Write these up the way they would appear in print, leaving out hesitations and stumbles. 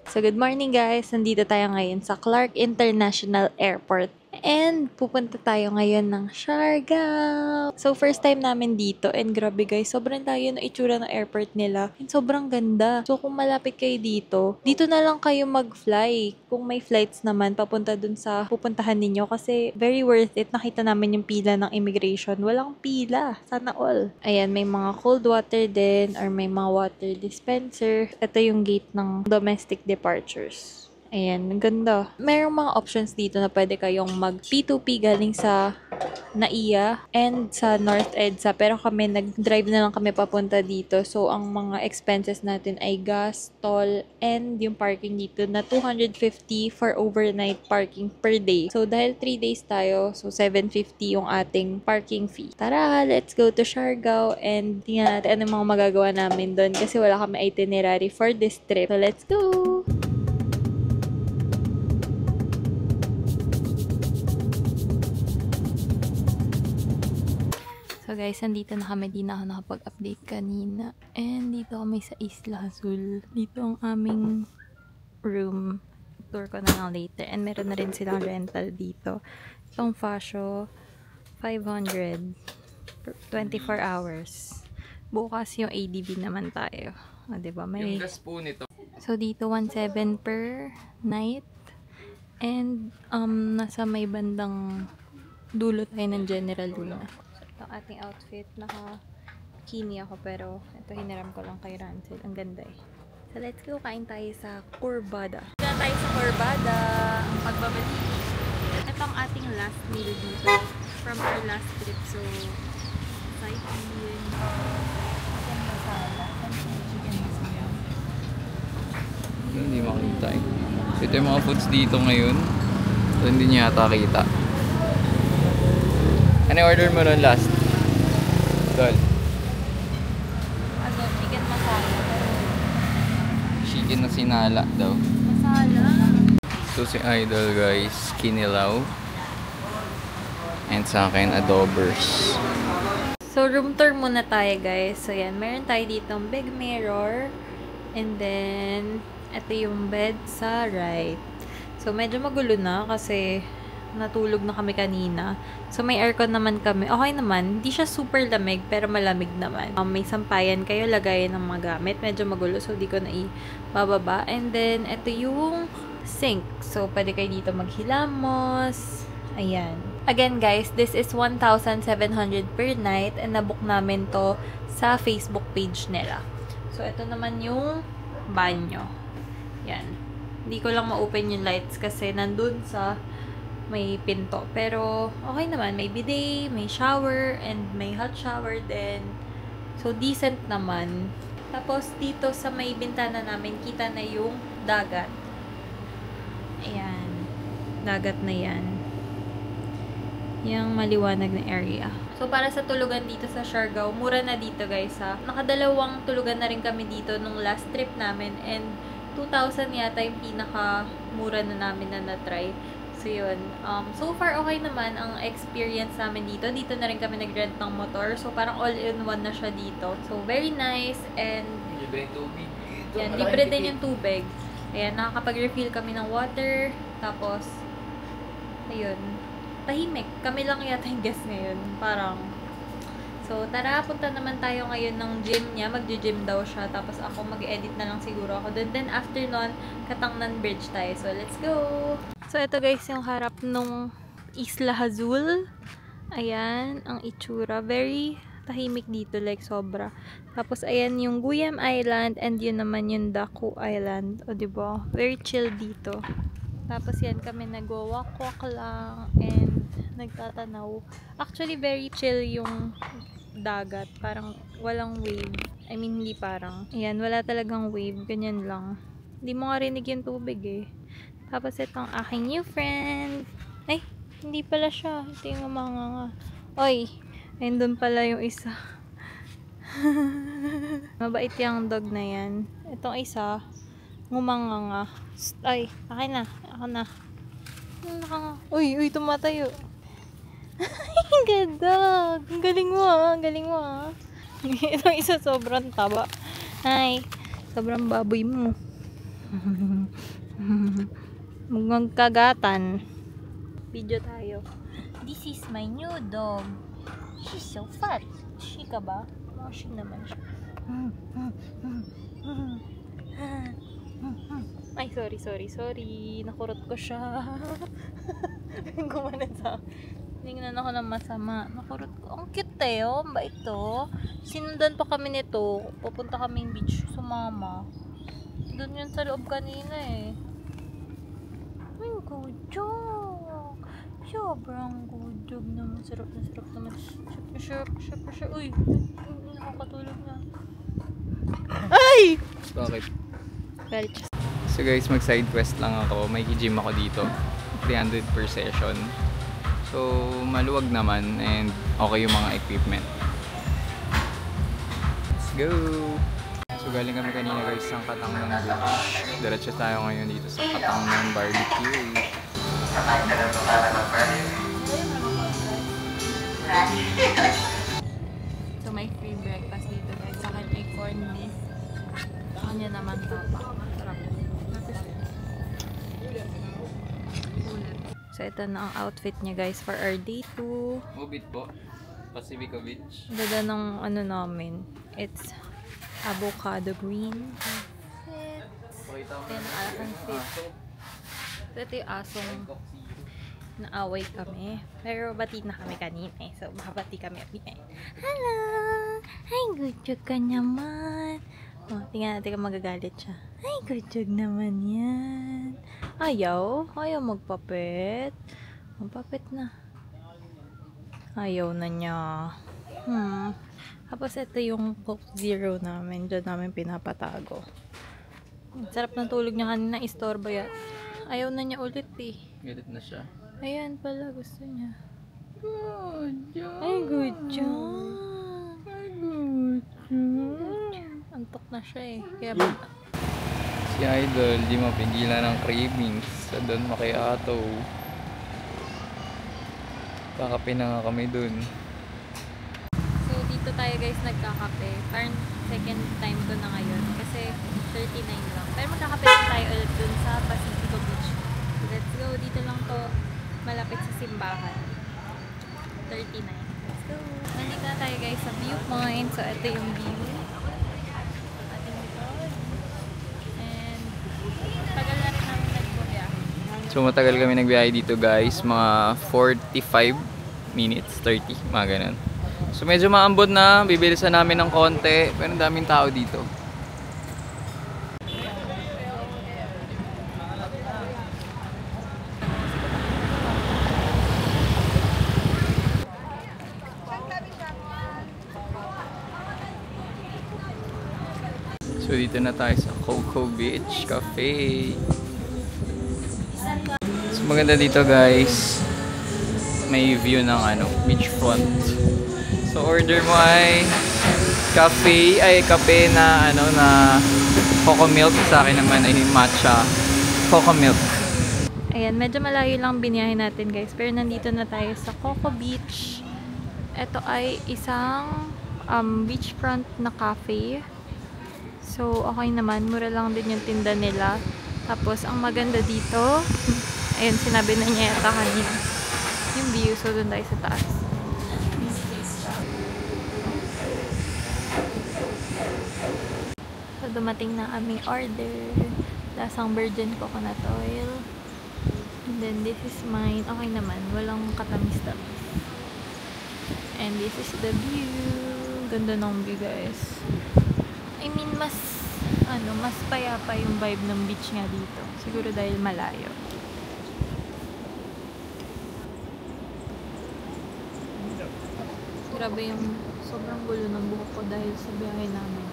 So good morning guys! Nandito tayo ngayon sa Clark International Airport. And pupunta tayo ngayon ng Siargao. So first time namin dito and grabe guys, sobrang layo ng itsura ng airport nila. And sobrang ganda. So kung malapit kayo dito na lang kayo mag-fly. Kung may flights naman, papunta dun sa pupuntahan ninyo kasi very worth it. Nakita namin yung pila ng immigration. Walang pila. Sana all. Ayan, may mga cold water din or may mga water dispenser. Ito yung gate ng domestic departures. Ayan, ang ganda. Merong mga options dito na pwede kayong mag P2P galing sa NAIA and sa North EDSA. Pero kami, nag-drive na lang kami papunta dito. So, ang mga expenses natin ay gas, toll, and yung parking dito na 250 for overnight parking per day. So, dahil 3 days tayo, so 750 yung ating parking fee. Tara, let's go to Siargao and tingnan natin ano mga magagawa namin doon kasi wala kami itinerary for this trip. So, let's go! So guys, nandito na kami. Di na ako nakapag-update kanina. And dito kami sa Isla Azul. Dito ang aming room. Tour ko na lang later. And meron na rin silang rental dito. Itong Fascio, 500. 24 hours. Bukas yung ADB naman tayo. Diba? May... Yung gas po nito. So dito, 1,700 per night. And nasa may bandang dulo tayo ng General Luna. Ang ating outfit, naka-kini ako pero ito hiniram ko lang kay Rancel. Ang ganda eh. So let's go, kain tayo sa Corbada. Kaya tayo sa Corbada, ang pagbabalik. Ito ang ating last meal dito from our last trip. So, sightseeing. Chicken masala. Chicken masala. Hindi makita eh. Ito yung mga foods dito ngayon. So, hindi niya yata kita. Ano order mo nun last? Dol. Ano, chicken masala. Chicken na sinala daw. Masala? So si Idol guys, kinilaw. And sa akin, adobers. So, room tour muna tayo guys. So, yan. Meron tayo ditong big mirror. And then, ito yung bed sa right. So, medyo magulo na kasi natulog na kami kanina. So, may aircon naman kami. Okay naman. Hindi siya super lamig, pero malamig naman. May sampayan kayo, lagayan ng mga gamit. Medyo magulo, so di ko na ibababa. And then, ito yung sink. So, pwede kayo dito maghilamos. Ayan. Again, guys, this is 1,700 per night and nabook namin to sa Facebook page nila. So, ito naman yung banyo. Yan. Hindi ko lang ma-open yung lights kasi nandun sa may pinto. Pero, okay naman. May bidet, may shower, and may hot shower din. So, decent naman. Tapos, dito sa may bintana namin, kita na yung dagat. Ayan. Dagat na yan. Yung maliwanag na area. So, para sa tulugan dito sa Siargao, mura na dito guys ha. Nakadalawang tulugan na rin kami dito nung last trip namin. And, 2,000 yata yung pinaka-mura na namin na na-try. So, yun. So far, okay naman ang experience namin dito. Dito na rin kami nag-rent ng motor. So, parang all-in-one na siya dito. So, very nice. And, Libre yung tubig. yan, libre din yung tubig. Ayan, nakakapag-refill kami ng water. Tapos, ayun, tahimik. Kami lang yata yung guest ngayon. Parang, so, tara, punta naman tayo ngayon ng gym niya. Mag-gym daw siya. Tapos, ako mag-edit na lang siguro ako doon. Then, after nun, Katangnan Bridge tayo. So, let's go! So, ito guys, yung harap nung Isla Azul. Ayan, ang itsura. Very tahimik dito, like sobra. Tapos, ayan yung Guyam Island and yun naman yung Daku Island. O, diba? Very chill dito. Tapos, yan kami nagwa-walk-walk lang and nagtatanaw. Actually, very chill yung dagat. Parang walang wave. I mean, hindi parang. Ayan, wala talagang wave. Ganyan lang. Hindi mo nga rinig yung tubig eh. Tapos, itong aking new friend. Ay, hindi pala siya. Ito yung mga Oy, ayun doon pala yung isa. Mabait yung dog na yan. Itong isa, ngumanganga. Ay, akin na. Ako na. Uy, tumatayo. Good dog. Ang galing mo ah. Ang galing mo ah. Itong isa sobrang taba. Ay, sobrang baboy mo. Magkagatan. Video tayo. This is my new dog. She's so fat. She ka ba? Oh, she naman siya. Ay, sorry. Nakurot ko siya. Gumanan sa tingnan ako ng masama. Nakurot ko. Ang cute eh, oh. Ang bait to. Sinundan pa kami nito. Pupunta kaming beach. Sumama. Doon yun sa loob kanina eh. Ay, good job. Sobrang good job naman. Sarap naman. Sure. Uy, nakakatulog na. Ay! Bakit? Very just. So guys, mag side quest lang ako. May gym ako dito. 300 per session. So, maluwag naman and okay yung mga equipment. Let's go! So, galing kami kanina guys sa Katang ng Beach. Diretso tayo ngayon dito sa Katang ng Barbecue. So, may free breakfast dito guys. Sa akin may corn beef. Sa kanya naman tapa. Sarap. So, ito na ang outfit niya guys for our day 2. Mubit po. Pacifico Beach. Ganda ng ano namin. It's avocado green. Then, asong fit. So, ito yung asong naaway kami. Pero bati na kami kanina eh. So, mabati kami. Hello! Hi, good job ka naman. Oh, tingnan natin kung magagalit siya. Hi, good job naman yan. Ayaw magpapit. Magpapit na. Ayaw na niya. Tapos ito yung Coke Zero namin. Diyan namin pinapatago. Sarap ng tulog niya kanina. Istorbo yan. Ayaw na niya ulit eh. Galit na siya. Ayan pala, gusto niya. Good job! Ay, good job! Antok na siya eh. Kaya ba? Si Idol, di mapigilan ng cravings sa Don Macchiato. Kakape na nga kami dun. So, dito tayo guys nagkakape. Parang second time ko na ngayon. Kasi 39 lang. Pero magkakape na tayo ulit dun sa Pacifico Beach. So, let's go. Dito lang to. Malapit sa simbahan. 39. Let's go. Nandito na tayo guys sa viewpoint. So, ito yung view. Ating likod. And, tagal na rin namin nagbubiyahe. So matagal kami nagbiyahe dito guys. Mga 45 minutes, 30, mga ganun. So medyo maambon na. Bibilisan namin ng konti. Pero ang daming tao dito. So dito na tayo sa Coco Beach Cafe. So maganda dito guys. May view ng beachfront. So order mo ay kape na na coco milk. Sa akin naman ay matcha coco milk. Ayan, medyo malayo lang biniyahe natin guys. Pero nandito na tayo sa Coco Beach. Ito ay isang beachfront na cafe. So, okay naman. Mura lang din yung tinda nila. Tapos, ang maganda dito, ayun, sinabi na niya yata kanina. Yung view. So, doon tayo sa taas. So, dumating na aming order. Lasang virgin coconut oil. And then, this is mine. Okay naman. Walang katamis-tamis. And this is the view. Ganda ng view, guys. I mean, mas payapa yung vibe ng beach nga dito. Siguro dahil malayo. Grabe yung sobrang gulo ng buhok ko dahil sa biyahe namin.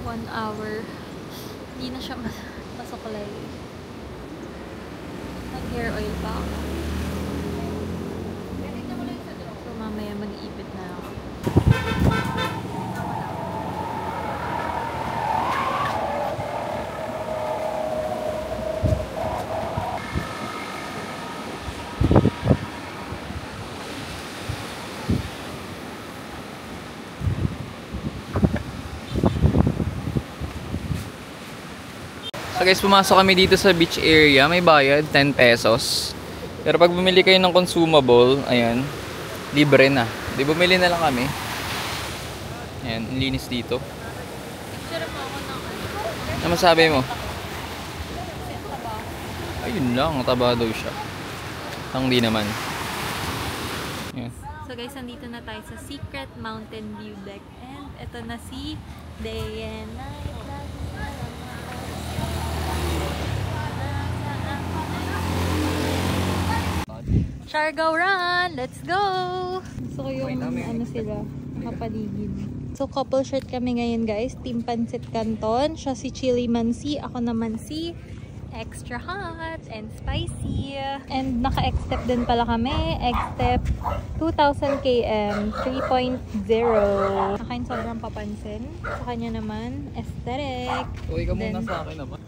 1 hour. Hindi na siya masuklay. Nag-hair oil pa ako. So, mamaya mag-iipit na ako. So guys, pumasok kami dito sa beach area. May bayad, 10 pesos. Pero pag bumili kayo ng consumable, ayan, libre na. Di bumili na lang kami. Ayan, linis dito. Ano masabi mo? Ayun lang, taba daw siya. Ang di naman. Ayan. So guys, nandito na tayo sa Secret Mountain View Deck. And ito na si Diana. Siargao run! Let's go! Gusto ko yung ano sila, nakapaligid. So couple shirt kami ngayon guys. Team Pancit Canton. Siya si Chili Mansi. Ako naman si Extra Hot and Spicy. And naka-X-Step din pala kami. X-Step 2000 km 3.0. Nakain sobrang papansin. Sa kanya naman, aesthetic. Uy ka muna sa akin naman.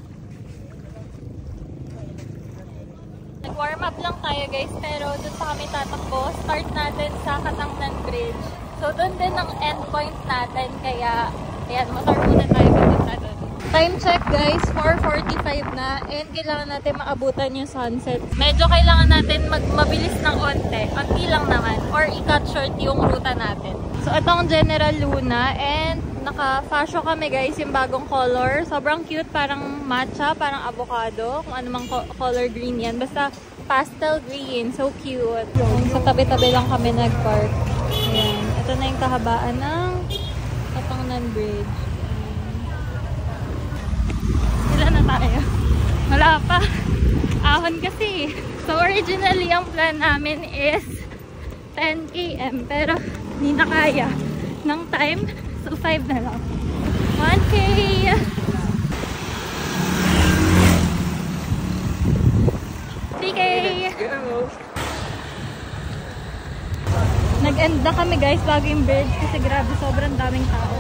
Nag-warm up lang tayo guys, pero doon pa kami tatakbo. Start natin sa Katangnan Bridge. So doon din ang endpoint natin, kaya ayan, motor muna tayo papunta doon. Time check guys, 4:45 na and kailangan natin maabutan yung sunset. Medyo kailangan natin mabilis ng onte, onti lang naman, or i-cut short yung ruta natin. So itong General Luna and naka-fashion kami guys, yung bagong color. Sobrang cute, parang matcha, parang avocado. Kung ano mang color green yan. Basta pastel green. So cute. Sa tabi-tabi lang kami nag-park. Ayan. Ito na yung kahabaan ng Katangnan Bridge. Sila na tayo. Wala pa. Ahon kasi. So originally, ang plan namin is 10 km. Pero hindi na kaya ng time. So 5 na lang. 1K! Nag-end na kami guys bago yung bridge kasi grabe sobrang daming tao.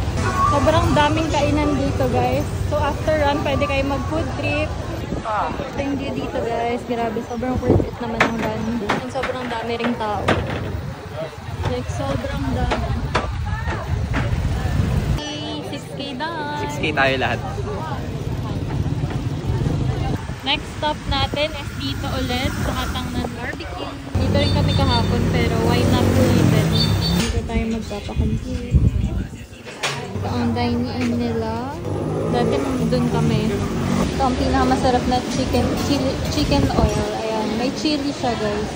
Sobrang daming kainan dito guys. So after run pwede kayo mag food trip. Ito yung view dito guys. Grabe sobrang worth it naman ang run. And sobrang dami ring tao. Like sobrang dami. 6K tayo lahat. Next stop natin is dito ulit sa Katangnan Barbecue. Dito rin kami kahapon pero why not ulitin? Dito tayo magpapakampi. Ito ang dine-in nila. Dati doon kami. Ito ang pinakamasarap na chicken oil. Ayan, may chili siya guys.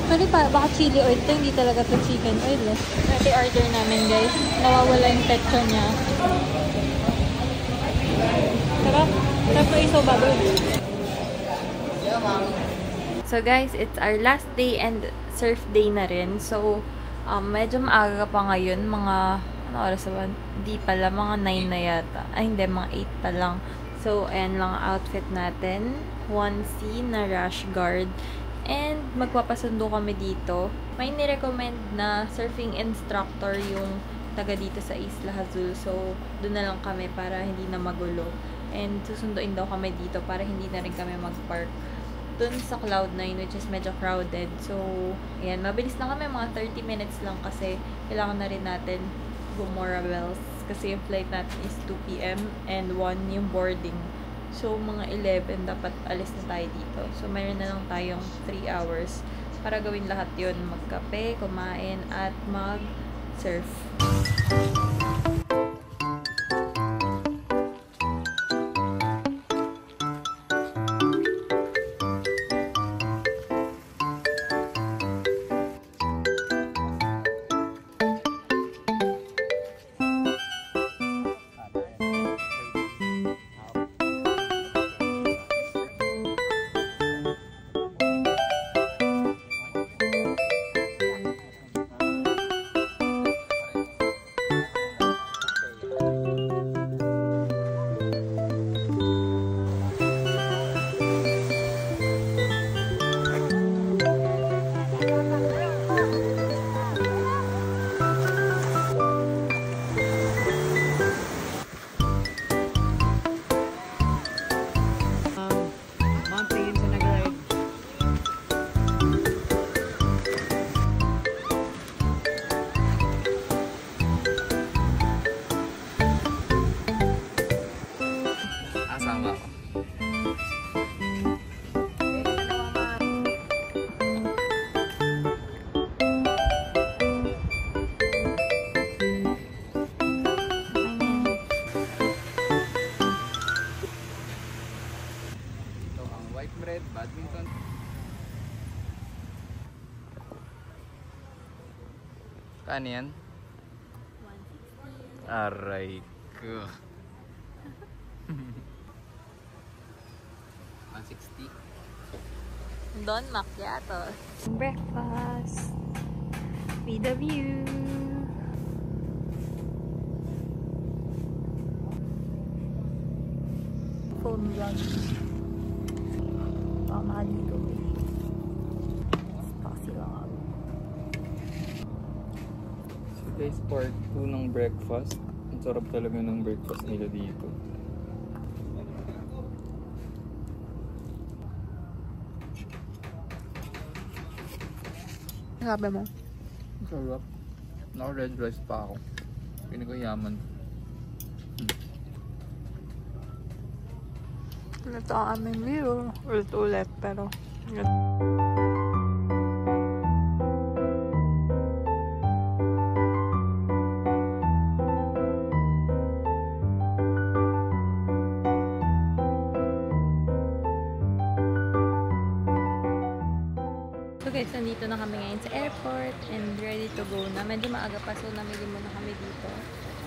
Actually, baka chili oil ito, hindi talaga to chicken oil eh. Dati order namin guys. Nawawala yung petso niya. Sarap. Sarap na iso bago. So guys, it's our last day and surf day na rin. So, medyo maaga pa ngayon. Mga, ano oras ba? Di pala, mga 9 na yata. Ay, hindi, mga 8 pa lang. So, ayan lang ang outfit natin. 1C na rash guard. And magpapasundo kami dito. May nirecommend na surfing instructor yung taga dito sa Isla Azul. So, doon na lang kami para hindi na magulo. And susunduin daw kami dito para hindi na rin kami mag-park doon sa Cloud9, which is medyo crowded. So, ayan, mabilis na kami. Mga 30 minutes lang kasi kailangan na rin natin Gomora Wells. Kasi yung flight natin is 2 PM and 1 yung boarding. So, mga 11 dapat alis na tayo dito. So, mayroon na lang tayong 3 hours para gawin lahat yun. Magkape, kumain, at mag-surf. Badminton. Paano yan? 160. Aray ko. 160. Don Macchiato. Breakfast. With the view. Phone vlog. Tama dito eh. Spicy lang. So guys, part 2 ng breakfast. Ang sarap talaga ng breakfast nila dito. Sabi mo? Ang sarap. Naka-red rice pa ako. Pinagayaman. Ito ang aming view. Ulit-ulit, pero... So guys, nandito na kami ngayon sa airport and ready to go na. Medyo maaga pa, so namili muna kami dito.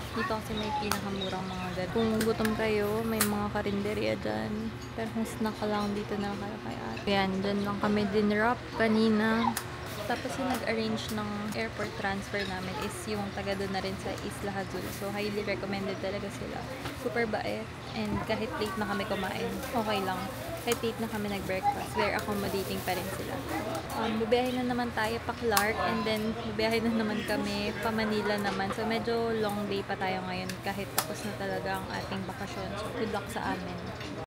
Dito kasi may pinakamurang mga ganun. Kung gutom kayo, may mga karinderya dyan. Pero kung snack ka lang, dito na lang kayo kay ate. Ayan, dyan lang kami dinrop kanina. Tapos yung nag-arrange ng airport transfer namin is yung taga doon na rin sa Isla Hazul. So, highly recommended talaga sila. Super bait. And kahit late na kami kumain, okay lang. Kahit late na kami nag-breakfast, very accommodating pa rin sila. Bubiyahin na naman tayo pa Clark and then bubiyahin na naman kami pa Manila naman. So, medyo long day pa tayo ngayon kahit tapos na talaga ang ating bakasyon. So, good luck sa amin.